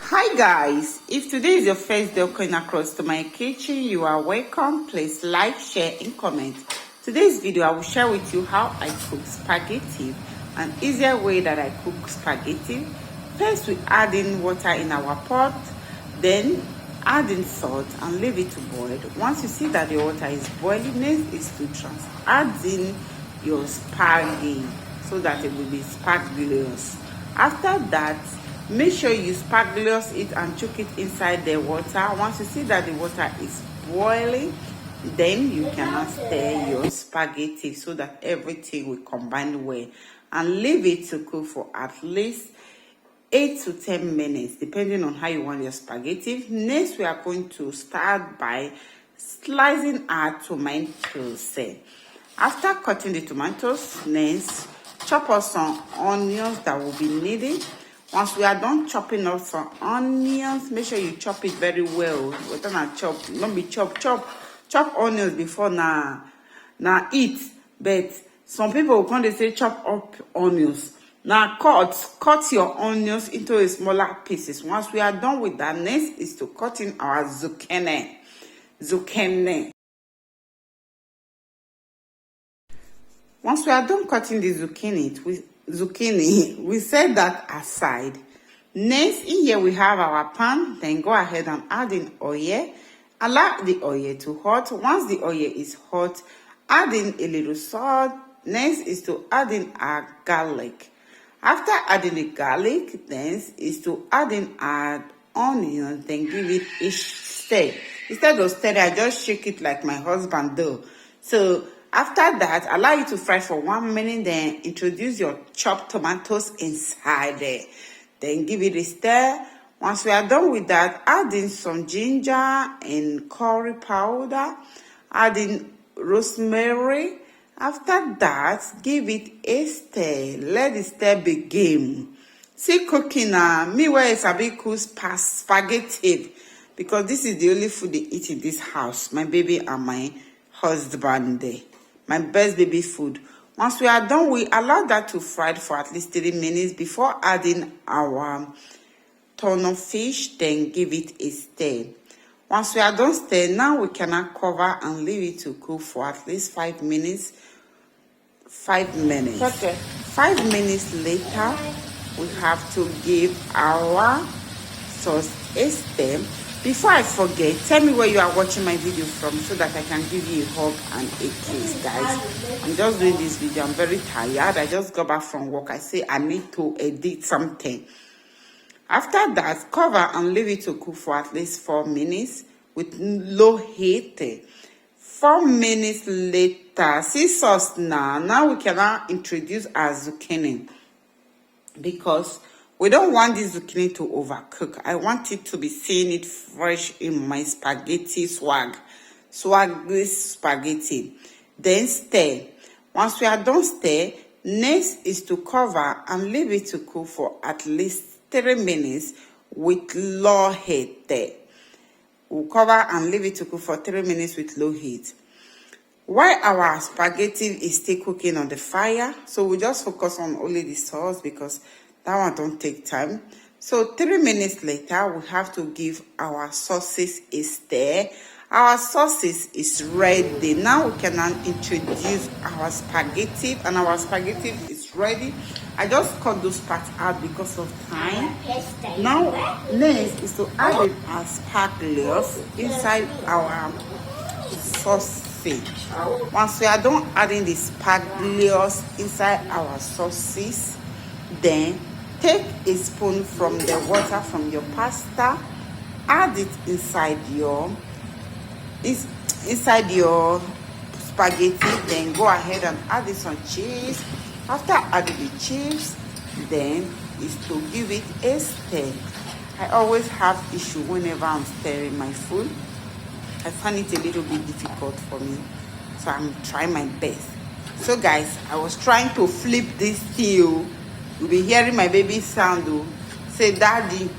Hi guys, if today is your first day coming across to my kitchen, you are welcome. Please like, share and comment. Today's video I will share with you how I cook spaghetti, an easier way that I cook spaghetti. First we add in water in our pot, then add in salt and leave it to boil. Once you see that the water is boiling, next is to add in your spaghetti so that it will be spaghettious. After that, make sure you spaghettious it and chuck it inside the water. Once you see that the water is boiling, then you can stir your spaghetti so that everything will combine well, and leave it to cook for at least 8 to 10 minutes depending on how you want your spaghetti. Next, we are going to start by slicing our tomatoes. After cutting the tomatoes, next chop us some onions that will be needed. Once we are done chopping up some onions, make sure you chop it very well. We're gonna chop, don't be chop onions before now eat. But some people will come, they say chop up onions. Now cut your onions into a smaller pieces. Once we are done with that, next is to cut in our zucchini. Once we are done cutting the zucchini, we set that aside. Next, in here we have our pan. Then go ahead and add in oil. Allow the oil to hot. Once the oil is hot, add in a little salt. Next is to add in our garlic. After adding the garlic, next is to add in our onion. Then give it a stir. Instead of stirring, I just shake it like my husband do. So after that, allow it to fry for 1 minute, then introduce your chopped tomatoes inside there. Then give it a stir. Once we are done with that, add in some ginger and curry powder. Add in rosemary. After that, give it a stir. Let the stir begin. See cooking now. Meanwhile, it's a bit cool spaghetti, because this is the only food they eat in this house. My baby and my husband there. My best baby food. Once we are done, we allow that to fry for at least 3 minutes before adding our tuna fish. Then give it a stir. Once we are done stirring, now we cannot cover and leave it to cook for at least 5 minutes. 5 minutes. Okay. 5 minutes later, we have to give our sauce a stir. Before I forget, tell me where you are watching my video from so that I can give you a hug and a kiss, guys. I'm just doing this video. I'm very tired. I just got back from work. I say I need to edit something. After that, cover and leave it to cook for at least 4 minutes with low heat. 4 minutes later, see sauce now. Now we cannot introduce our zucchini, because we don't want this zucchini to overcook. I want it to be seeing it fresh in my spaghetti this spaghetti. Then stir. Once we are done stir, next is to cover and leave it to cook for at least 3 minutes with low heat. We'll cover and leave it to cook for 3 minutes with low heat. While our spaghetti is still cooking on the fire, so we just focus on only the sauce because that one don't take time. So 3 minutes later, we have to give our sauces a stir. Our sauces is ready. Now we can introduce our spaghetti, and our spaghetti is ready. I just cut those parts out because of time. Now, next is to add in our spaghettios inside our sausage. Once we are done adding the spaghettios inside our sauces, then take a spoon from the water from your pasta, add it inside your spaghetti, then go ahead and add in some cheese. After adding the cheese, then is to give it a stir. I always have issue whenever I'm stirring my food. I find it a little bit difficult for me, so I'm trying my best. So guys, I was trying to flip this thing. You'll be hearing my baby sound. Say, daddy, you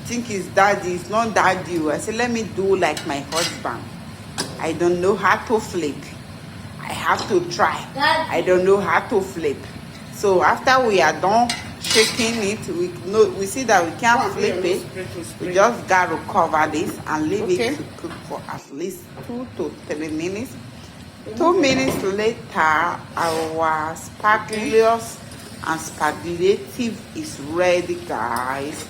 think it's daddy? It's not daddy. I say, let me do like my husband. I don't know how to flip. I have to try. I don't know how to flip. So after we are done shaking it. We see that we can't flip it. We just got to cover this and leave it to cook for at least 2 to 3 minutes. 2 minutes later, our spaghettios and spaghetti is ready, guys.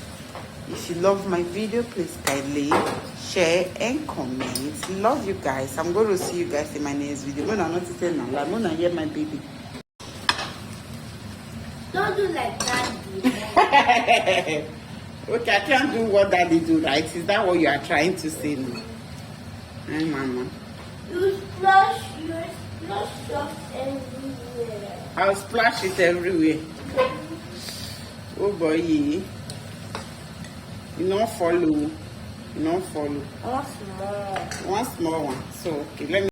If you love my video, please kindly share and comment. Love you guys. I'm going to see you guys in my next video. I'm not saying I'm going to hear my baby. Don't do like daddy. Okay, I can't do what daddy do, right? Is that what you are trying to say now? Hey, mama. You splash stuff everywhere. I'll splash it everywhere. Oh boy. You don't follow. You don't follow. I want small. One small one. So, okay, let me.